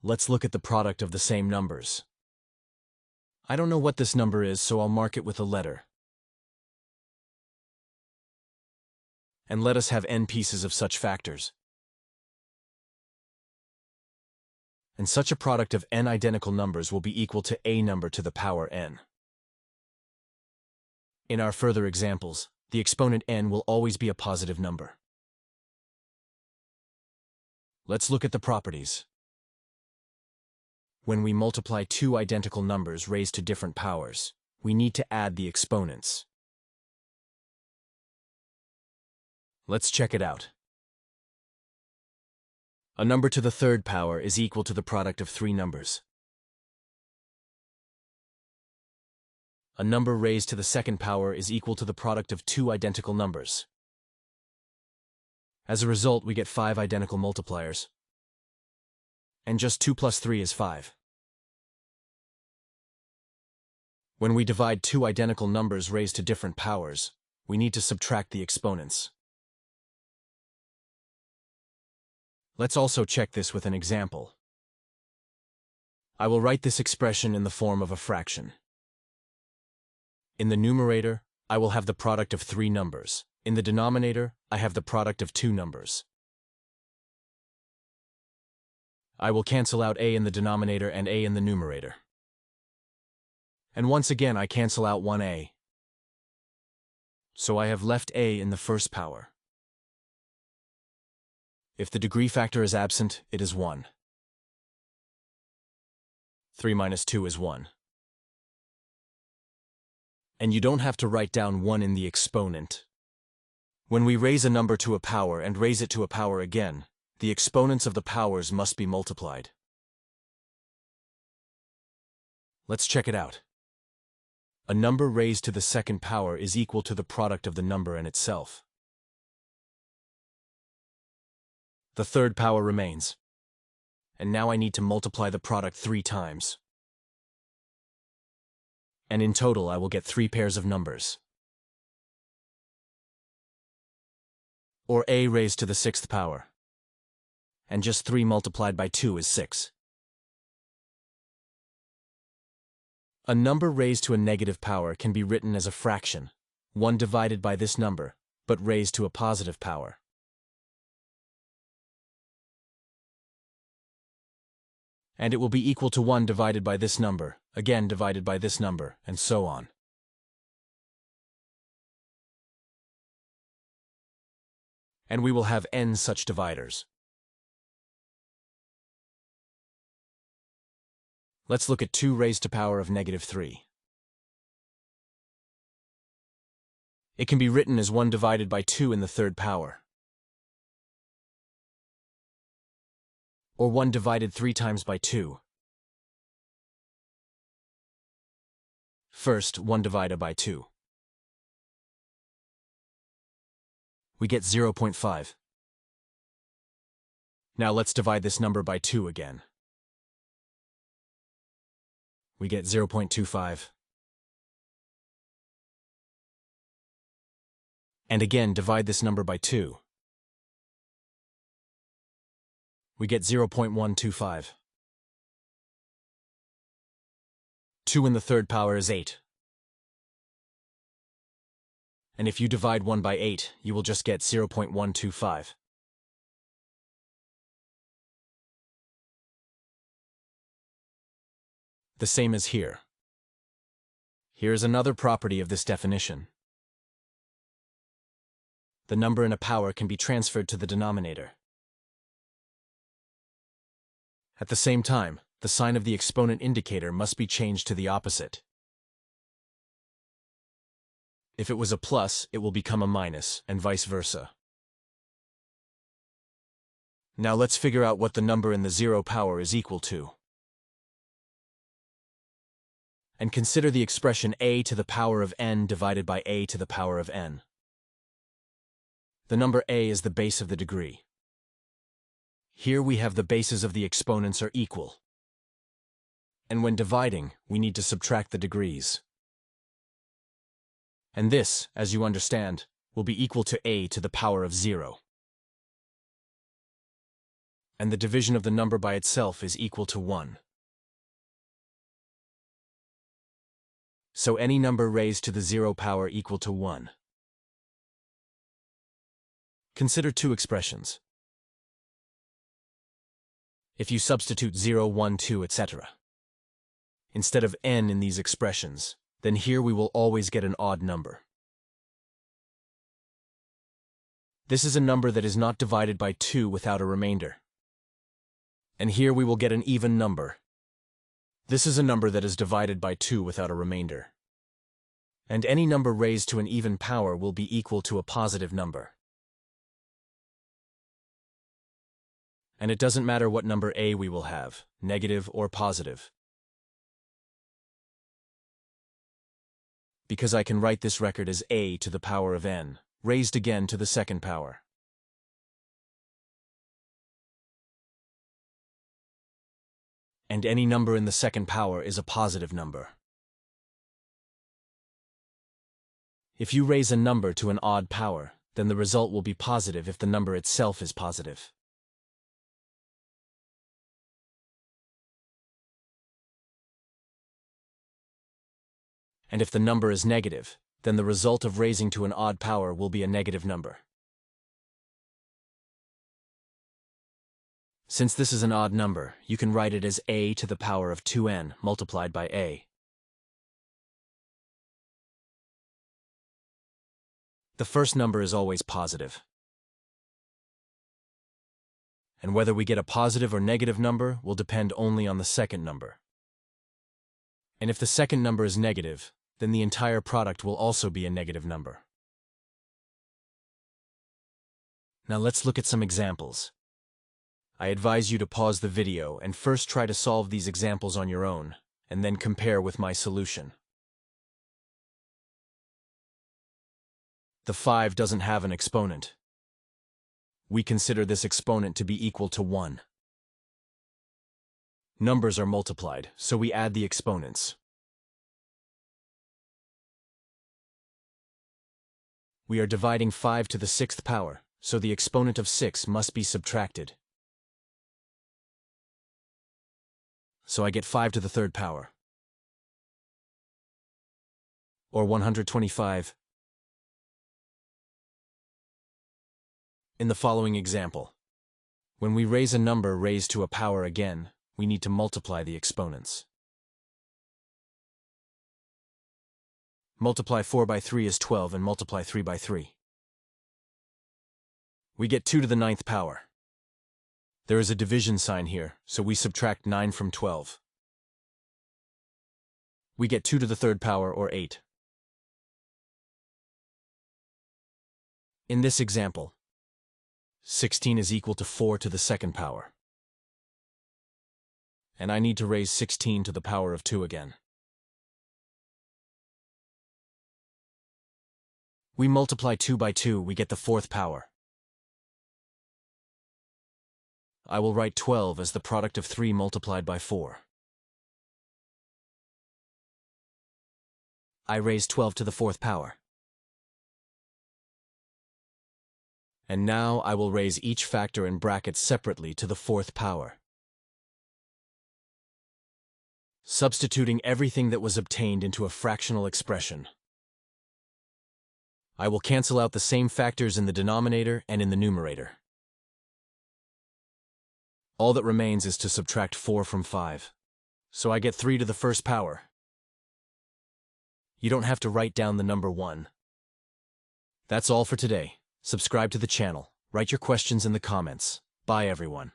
Let's look at the product of the same numbers. I don't know what this number is, so I'll mark it with a letter. And let us have n pieces of such factors. And such a product of n identical numbers will be equal to a number to the power n. In our further examples, the exponent n will always be a positive number. Let's look at the properties. When we multiply two identical numbers raised to different powers, we need to add the exponents. Let's check it out. A number to the third power is equal to the product of three numbers. A number raised to the second power is equal to the product of two identical numbers. As a result, we get 5 identical multipliers. And just 2 plus 3 is 5. When we divide two identical numbers raised to different powers, we need to subtract the exponents. Let's also check this with an example. I will write this expression in the form of a fraction. In the numerator, I will have the product of 3 numbers. In the denominator, I have the product of 2 numbers. I will cancel out a in the denominator and a in the numerator. And once again, I cancel out 1a. So I have left a in the first power. If the degree factor is absent, it is 1. 3 minus 2 is 1. And you don't have to write down 1 in the exponent. When we raise a number to a power and raise it to a power again, the exponents of the powers must be multiplied. Let's check it out. A number raised to the second power is equal to the product of the number and itself. The third power remains. And now I need to multiply the product 3 times. And in total, I will get 3 pairs of numbers. Or a raised to the 6th power. And just 3 multiplied by 2 is 6. A number raised to a negative power can be written as a fraction, 1 divided by this number, but raised to a positive power. And it will be equal to 1 divided by this number, again divided by this number, and so on. And we will have n such dividers. Let's look at 2 raised to power of negative 3. It can be written as 1 divided by 2 in the third power. Or 1 divided 3 times by 2. First, 1 divided by 2. We get 0.5. Now let's divide this number by 2 again. We get 0.25. And again, divide this number by 2. We get 0.125. 2 in the third power is 8. And if you divide 1 by 8, you will just get 0.125. The same as here. Here is another property of this definition. The number in a power can be transferred to the denominator. At the same time, the sign of the exponent indicator must be changed to the opposite. If it was a plus, it will become a minus, and vice versa. Now let's figure out what the number in the 0 power is equal to. And consider the expression a to the power of n divided by a to the power of n. The number a is the base of the degree. Here we have the bases of the exponents are equal. And when dividing, we need to subtract the degrees. And this, as you understand, will be equal to a to the power of 0. and the division of the number by itself is equal to 1. So any number raised to the 0 power equal to 1. Consider two expressions. If you substitute 0, 1, 2, etc. instead of n in these expressions, then here we will always get an odd number. This is a number that is not divided by 2 without a remainder. And here we will get an even number. This is a number that is divided by 2 without a remainder. And any number raised to an even power will be equal to a positive number. And it doesn't matter what number a we will have, negative or positive. Because I can write this record as a to the power of n, raised again to the second power. And any number in the second power is a positive number. If you raise a number to an odd power, then the result will be positive if the number itself is positive. And if the number is negative, then the result of raising to an odd power will be a negative number. Since this is an odd number, you can write it as a to the power of 2n multiplied by a. The first number is always positive. And whether we get a positive or negative number will depend only on the second number. And if the second number is negative, then the entire product will also be a negative number. Now let's look at some examples. I advise you to pause the video and first try to solve these examples on your own, and then compare with my solution. The 5 doesn't have an exponent. We consider this exponent to be equal to 1. Numbers are multiplied, so we add the exponents. We are dividing 5 to the 6th power, so the exponent of 6 must be subtracted. So I get 5 to the 3rd power, or 125. In the following example, when we raise a number raised to a power again, we need to multiply the exponents. Multiply 4 by 3 is 12 and multiply 3 by 3. We get 2 to the 9th power. There is a division sign here, so we subtract 9 from 12. We get 2 to the 3rd power, or 8. In this example, 16 is equal to 4 to the 2nd power. And I need to raise 16 to the power of 2 again. We multiply 2 by 2, we get the 4th power. I will write 12 as the product of 3 multiplied by 4. I raise 12 to the 4th power. And now I will raise each factor in brackets separately to the 4th power. Substituting everything that was obtained into a fractional expression. I will cancel out the same factors in the denominator and in the numerator. All that remains is to subtract 4 from 5. So I get 3 to the 1st power. You don't have to write down the number 1. That's all for today. Subscribe to the channel. Write your questions in the comments. Bye, everyone.